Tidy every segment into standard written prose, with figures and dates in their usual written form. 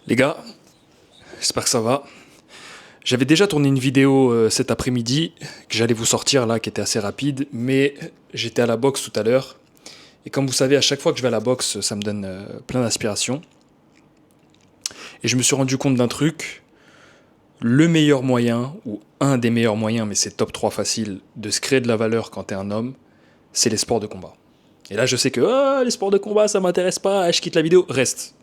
Les gars, j'espère que ça va. J'avais déjà tourné une vidéo cet après-midi que j'allais vous sortir là, qui était assez rapide, mais j'étais à la boxe tout à l'heure. Et comme vous savez, à chaque fois que je vais à la boxe, ça me donne plein d'inspiration. Et je me suis rendu compte d'un truc. Le meilleur moyen, ou un des meilleurs moyens, mais c'est top 3 facile, de se créer de la valeur quand t'es un homme, c'est les sports de combat. Et là, je sais que les sports de combat, ça m'intéresse pas, je quitte la vidéo. Reste.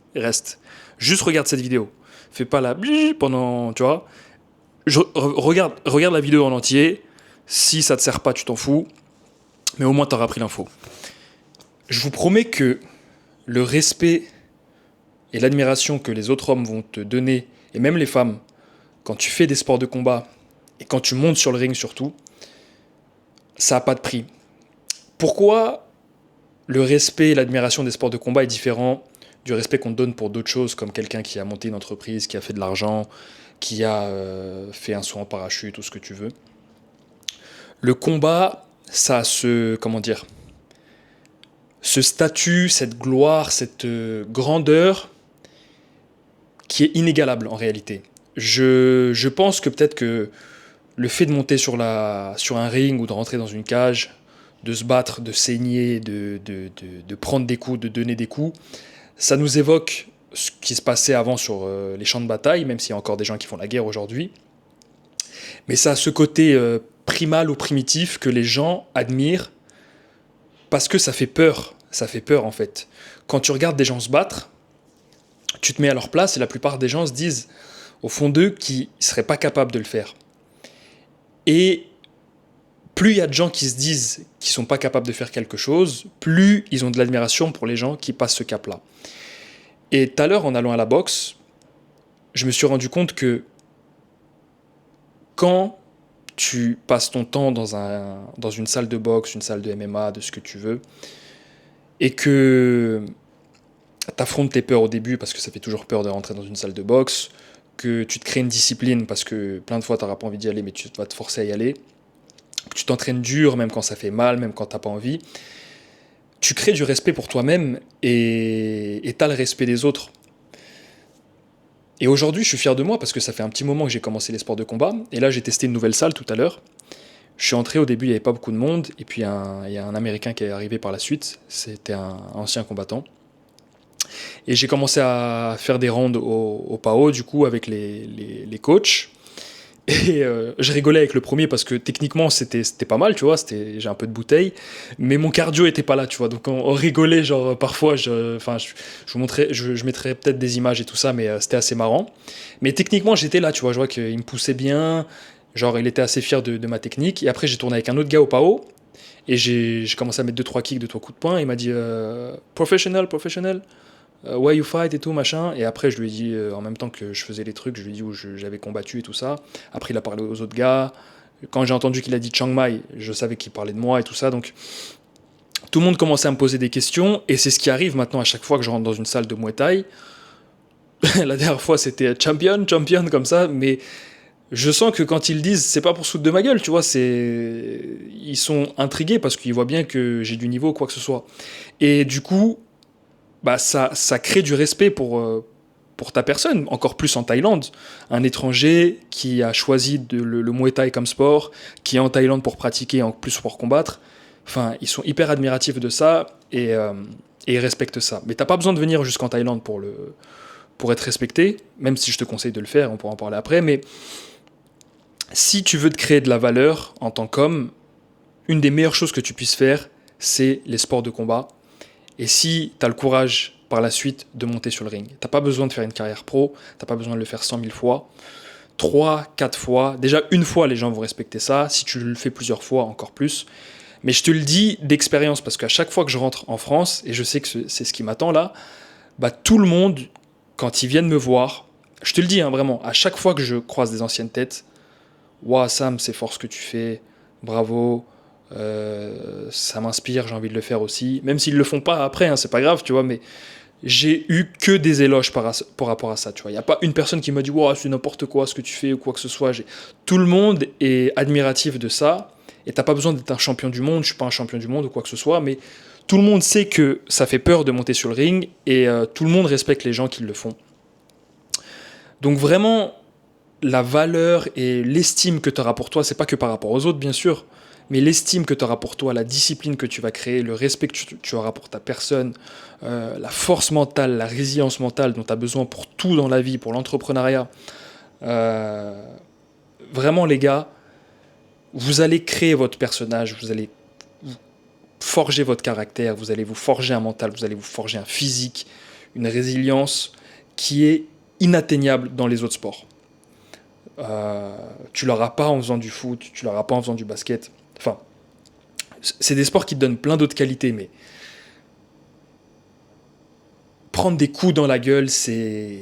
Juste regarde cette vidéo. Fais pas la pendant, tu vois. Regarde la vidéo en entier. Si ça te sert pas, tu t'en fous. Mais au moins, t'auras pris l'info. Je vous promets que le respect et l'admiration que les autres hommes vont te donner, et même les femmes, quand tu fais des sports de combat, et quand tu montes sur le ring surtout, ça n'a pas de prix. Pourquoi le respect et l'admiration des sports de combat est différent du respect qu'on te donne pour d'autres choses, comme quelqu'un qui a monté une entreprise, qui a fait de l'argent, qui a fait un saut en parachute, ou ce que tu veux. Le combat, ça a comment dire, ce statut, cette gloire, cette grandeur qui est inégalable en réalité. Je pense que peut-être que le fait de monter sur un ring ou de rentrer dans une cage, de se battre, de saigner, de prendre des coups, de donner des coups, ça nous évoque ce qui se passait avant sur les champs de bataille, même s'il y a encore des gens qui font la guerre aujourd'hui. Mais ça a ce côté primal ou primitif que les gens admirent parce que ça fait peur. Ça fait peur en fait. Quand tu regardes des gens se battre, tu te mets à leur place et la plupart des gens se disent au fond d'eux qu'ils ne seraient pas capables de le faire. Et plus il y a de gens qui se disent qu'ils ne sont pas capables de faire quelque chose, plus ils ont de l'admiration pour les gens qui passent ce cap-là. Et tout à l'heure, en allant à la boxe, je me suis rendu compte que quand tu passes ton temps dans une salle de boxe, une salle de MMA, de ce que tu veux, et que tu affrontes tes peurs au début, parce que ça fait toujours peur de rentrer dans une salle de boxe, que tu te crées une discipline, parce que plein de fois tu n'auras pas envie d'y aller, mais tu vas te forcer à y aller, que tu t'entraînes dur, même quand ça fait mal, même quand tu n'as pas envie, tu crées du respect pour toi-même et tu as le respect des autres. Et aujourd'hui, je suis fier de moi parce que ça fait un petit moment que j'ai commencé les sports de combat. Et là, j'ai testé une nouvelle salle tout à l'heure. Je suis entré, au début, il n'y avait pas beaucoup de monde. Et puis, il y a un Américain qui est arrivé par la suite. C'était un ancien combattant. Et j'ai commencé à faire des rounds au PAO, du coup, avec les coachs. Et je rigolais avec le premier parce que techniquement c'était pas mal, tu vois, j'ai un peu de bouteille, mais mon cardio était pas là, tu vois, donc on rigolait, genre parfois, vous montrais, je mettrais peut-être des images et tout ça, mais c'était assez marrant. Mais techniquement j'étais là, tu vois, je vois qu'il me poussait bien, genre il était assez fier de ma technique, et après j'ai tourné avec un autre gars au PAO, et j'ai commencé à mettre 2-3 kicks, 2-3 coups de poing, et il m'a dit professionnel, why you fight et tout machin, et après je lui ai dit en même temps que je faisais les trucs, je lui ai dit où j'avais combattu et tout ça. Après il a parlé aux autres gars, quand j'ai entendu qu'il a dit Chiang Mai, je savais qu'il parlait de moi et tout ça, donc tout le monde commençait à me poser des questions, et c'est ce qui arrive maintenant à chaque fois que je rentre dans une salle de Muay Thai. La dernière fois c'était champion comme ça, mais je sens que quand ils le disent, c'est pas pour se foutre de ma gueule, tu vois, ils sont intrigués parce qu'ils voient bien que j'ai du niveau ou quoi que ce soit. Et du coup, bah ça crée du respect pour ta personne, encore plus en Thaïlande. Un étranger qui a choisi le Muay Thai comme sport, qui est en Thaïlande pour pratiquer, en plus pour combattre, enfin, ils sont hyper admiratifs de ça et ils respectent ça. Mais t'as pas besoin de venir jusqu'en Thaïlande pour être respecté, même si je te conseille de le faire, on pourra en parler après, mais si tu veux te créer de la valeur en tant qu'homme, une des meilleures choses que tu puisses faire, c'est les sports de combat. Et si tu as le courage par la suite de monter sur le ring, t'as pas besoin de faire une carrière pro, t'as pas besoin de le faire 100 000 fois, 3, 4 fois, déjà une fois les gens vont respecter ça, si tu le fais plusieurs fois encore plus. Mais je te le dis d'expérience parce qu'à chaque fois que je rentre en France, et je sais que c'est ce qui m'attend là, bah tout le monde, quand ils viennent me voir, je te le dis hein, vraiment, à chaque fois que je croise des anciennes têtes, Ouah Sam, c'est fort ce que tu fais, bravo, ça m'inspire, j'ai envie de le faire aussi. Même s'ils le font pas après, hein, c'est pas grave, tu vois, mais j'ai eu que des éloges par rapport à ça, tu vois. Il n'y a pas une personne qui m'a dit ouah, c'est n'importe quoi ce que tu fais ou quoi que ce soit. Tout le monde est admiratif de ça, et t'as pas besoin d'être un champion du monde, je suis pas un champion du monde ou quoi que ce soit, mais tout le monde sait que ça fait peur de monter sur le ring, et tout le monde respecte les gens qui le font. Donc vraiment, la valeur et l'estime que tu auras pour toi, c'est pas que par rapport aux autres, bien sûr, mais l'estime que tu auras pour toi, la discipline que tu vas créer, le respect que tu auras pour ta personne, la force mentale, la résilience mentale dont tu as besoin pour tout dans la vie, pour l'entrepreneuriat. Euh, Vraiment, les gars, vous allez créer votre personnage, vous allez forger votre caractère, vous allez vous forger un mental, vous allez vous forger un physique, une résilience qui est inatteignable dans les autres sports. Tu l'auras pas en faisant du foot, tu l'auras pas en faisant du basket. Enfin, c'est des sports qui te donnent plein d'autres qualités, mais prendre des coups dans la gueule, c'est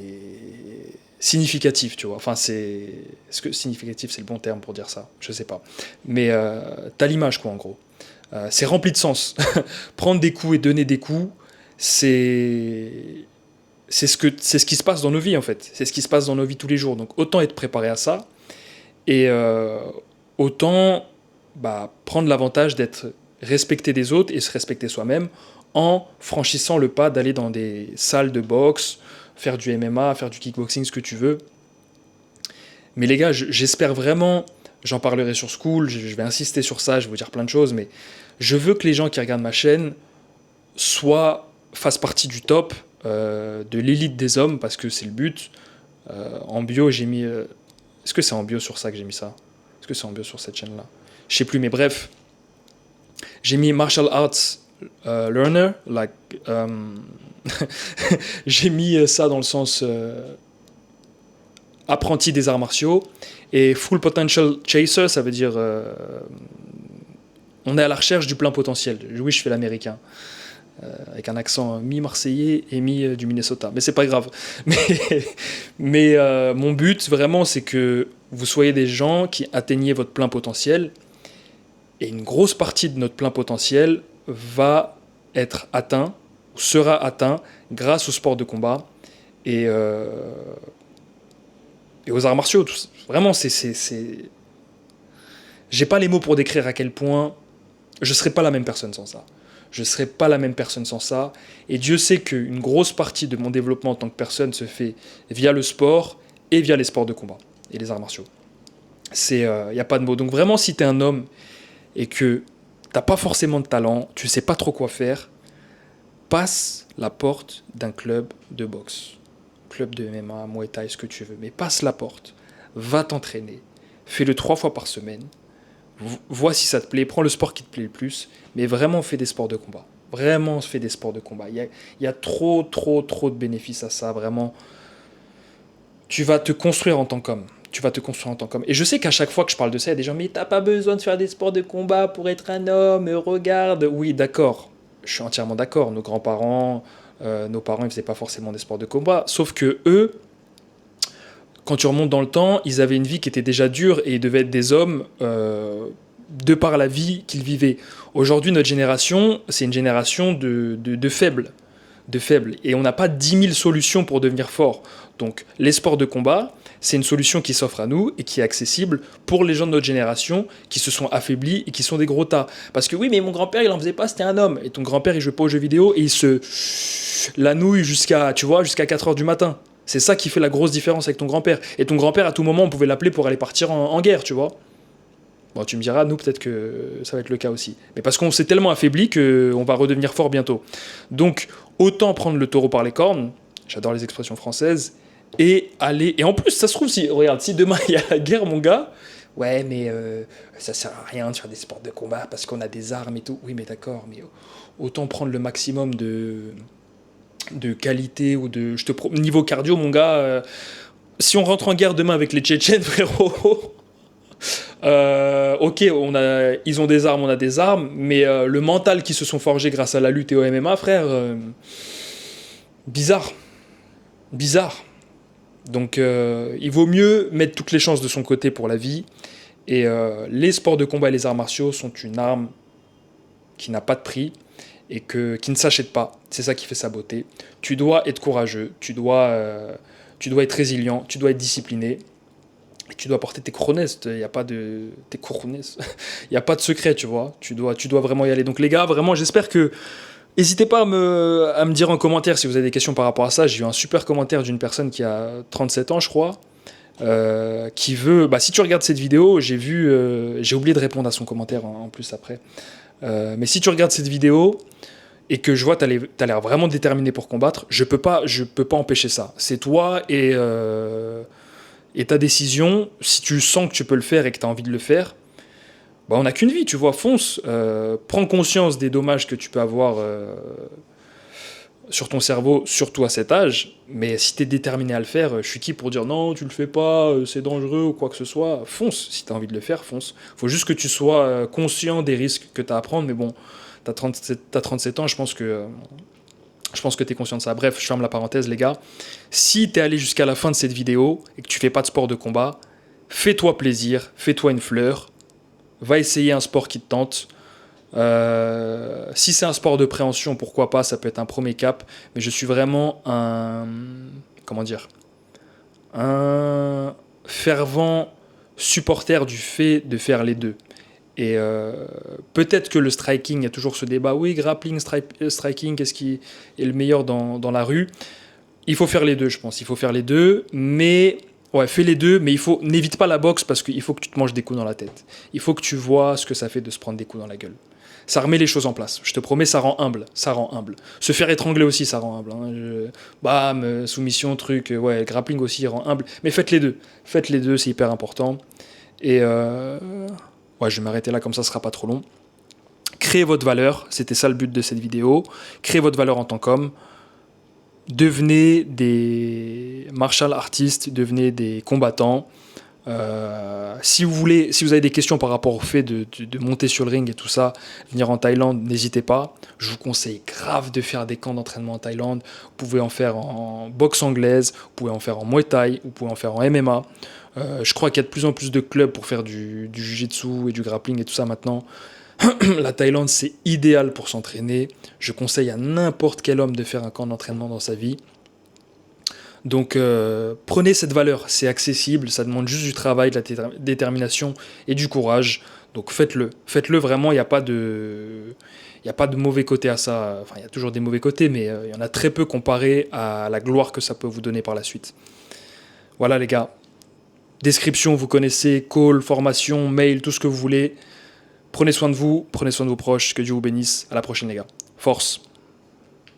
significatif, tu vois. Enfin, c'est... Est-ce que significatif, c'est le bon terme pour dire ça? Je sais pas. Mais t'as l'image, quoi, en gros. C'est rempli de sens. Prendre des coups et donner des coups, c'est... C'est ce qui se passe dans nos vies, en fait. C'est ce qui se passe dans nos vies tous les jours. Donc, autant être préparé à ça, et autant prendre l'avantage d'être respecté des autres et se respecter soi-même en franchissant le pas d'aller dans des salles de boxe, faire du MMA, faire du kickboxing, ce que tu veux. Mais les gars, j'espère vraiment, j'en parlerai sur School, je vais insister sur ça, je vais vous dire plein de choses, mais je veux que les gens qui regardent ma chaîne fassent partie du top, de l'élite des hommes, parce que c'est le but. En bio, j'ai mis... est-ce que c'est en bio sur ça que j'ai mis ça? Est-ce que c'est en bio sur cette chaîne-là? Je sais plus, mais bref. J'ai mis martial arts learner, like, j'ai mis ça dans le sens apprenti des arts martiaux, et full potential chaser, ça veut dire on est à la recherche du plein potentiel. Oui, je fais l'américain, avec un accent mi-marseillais et mi du Minnesota, mais c'est pas grave. Mais mon but vraiment, c'est que vous soyez des gens qui atteignez votre plein potentiel, et une grosse partie de notre plein potentiel va être atteint, ou sera atteint, grâce au sport de combat et aux arts martiaux. Vraiment, j'ai pas les mots pour décrire à quel point je serais pas la même personne sans ça. Je serais pas la même personne sans ça. Et Dieu sait qu'une grosse partie de mon développement en tant que personne se fait via le sport et via les sports de combat et les arts martiaux. Y a pas de mots. Donc vraiment, si t'es un homme et que t'as pas forcément de talent, tu sais pas trop quoi faire, passe la porte d'un club de boxe, club de MMA, Muay Thai, ce que tu veux, mais passe la porte, va t'entraîner, fais-le 3 fois par semaine, vois si ça te plaît, prends le sport qui te plaît le plus, mais vraiment fais des sports de combat. Vraiment fais des sports de combat. Il y a trop de bénéfices à ça, vraiment. Tu vas te construire en tant qu'homme. Tu vas te construire en tant qu'homme. Et je sais qu'à chaque fois que je parle de ça, il y a des gens, mais t'as pas besoin de faire des sports de combat pour être un homme, regarde. Oui, d'accord. Je suis entièrement d'accord. Nos grands-parents, nos parents, ils faisaient pas forcément des sports de combat. Sauf que eux, quand tu remontes dans le temps, ils avaient une vie qui était déjà dure et ils devaient être des hommes de par la vie qu'ils vivaient. Aujourd'hui, notre génération, c'est une génération de faibles. De faibles. Et on n'a pas 10 000 solutions pour devenir fort. Donc, les sports de combat, c'est une solution qui s'offre à nous et qui est accessible pour les gens de notre génération qui se sont affaiblis et qui sont des gros tas. Parce que oui, mais mon grand-père, il en faisait pas, c'était un homme. Et ton grand-père, il jouait pas aux jeux vidéo et il se la nouille jusqu'à 4 heures du matin. C'est ça qui fait la grosse différence avec ton grand-père. Et ton grand-père, à tout moment, on pouvait l'appeler pour aller partir en guerre, tu vois. Bon, tu me diras, nous, peut-être que ça va être le cas aussi. Mais parce qu'on s'est tellement affaibli qu'on va redevenir fort bientôt. Donc, autant prendre le taureau par les cornes, j'adore les expressions françaises, et aller... Et en plus, ça se trouve, regarde, si demain il y a la guerre, mon gars, ouais, mais ça sert à rien de faire des sports de combat parce qu'on a des armes et tout. Oui, mais d'accord, mais autant prendre le maximum de qualité ou de... Niveau cardio, mon gars, si on rentre en guerre demain avec les Tchétchènes, frérot... ok, ils ont des armes, on a des armes, mais le mental qui se sont forgés grâce à la lutte et au MMA, frère, bizarre. Donc, il vaut mieux mettre toutes les chances de son côté pour la vie. Et les sports de combat et les arts martiaux sont une arme qui n'a pas de prix et qui ne s'achète pas. C'est ça qui fait sa beauté. Tu dois être courageux, tu dois être résilient, tu dois être discipliné. Tu dois porter tes couronnes, il n'y a pas de secret, tu vois. Tu dois vraiment y aller. Donc les gars, vraiment, j'espère que N'hésitez pas à me dire en commentaire si vous avez des questions par rapport à ça. J'ai eu un super commentaire d'une personne qui a 37 ans, je crois, qui veut... Bah, si tu regardes cette vidéo, j'ai oublié de répondre à son commentaire en plus après. Mais si tu regardes cette vidéo et que je vois t'as l'air vraiment déterminé pour combattre, je peux pas empêcher ça. C'est toi et ta décision. Si tu sens que tu peux le faire et que tu as envie de le faire, bah on n'a qu'une vie, tu vois, fonce. Prends conscience des dommages que tu peux avoir sur ton cerveau, surtout à cet âge. Mais si tu es déterminé à le faire, je suis qui pour dire non, tu le fais pas, c'est dangereux ou quoi que ce soit. Fonce, si tu as envie de le faire, fonce. Faut juste que tu sois conscient des risques que tu as à prendre. Mais bon, t'as 37 ans, je pense que tu es conscient de ça. Bref, je ferme la parenthèse, les gars. Si tu es allé jusqu'à la fin de cette vidéo et que tu fais pas de sport de combat, fais-toi plaisir, fais-toi une fleur, va essayer un sport qui te tente. Si c'est un sport de préhension, pourquoi pas, ça peut être un premier cap, mais je suis vraiment comment dire, un fervent supporter du fait de faire les deux. Et peut-être que le striking, il y a toujours ce débat, oui, grappling, striking, qu'est-ce qui est le meilleur dans la rue? Il faut faire les deux, je pense. Il faut faire les deux, mais ouais, fais les deux, mais n'évite pas la boxe parce qu'il faut que tu te manges des coups dans la tête. Il faut que tu vois ce que ça fait de se prendre des coups dans la gueule. Ça remet les choses en place. Je te promets, ça rend humble. Ça rend humble. Se faire étrangler aussi, ça rend humble. Bam, soumission, truc. Ouais, grappling aussi rend humble. Mais faites les deux. Faites les deux, c'est hyper important. Et ouais, je vais m'arrêter là, comme ça, ce sera pas trop long. Créez votre valeur. C'était ça le but de cette vidéo. Créez votre valeur en tant qu'homme. Devenez des martial artistes, devenez des combattants. Si vous avez des questions par rapport au fait de monter sur le ring et tout ça, venir en Thaïlande, n'hésitez pas. Je vous conseille grave de faire des camps d'entraînement en Thaïlande. Vous pouvez en faire en boxe anglaise, vous pouvez en faire en Muay Thai, vous pouvez en faire en MMA. Je crois qu'il y a de plus en plus de clubs pour faire du jiu-jitsu et du grappling et tout ça maintenant. La Thaïlande, c'est idéal pour s'entraîner. Je conseille à n'importe quel homme de faire un camp d'entraînement dans sa vie. Donc prenez cette valeur, c'est accessible, ça demande juste du travail, de la détermination et du courage. Donc faites-le vraiment, il n'y a pas de mauvais côté à ça. Enfin, il y a toujours des mauvais côtés, mais il y en a très peu comparé à la gloire que ça peut vous donner par la suite. Voilà les gars, description, vous connaissez, call, formation, mail, tout ce que vous voulez. Prenez soin de vous, prenez soin de vos proches, que Dieu vous bénisse. À la prochaine les gars. Force.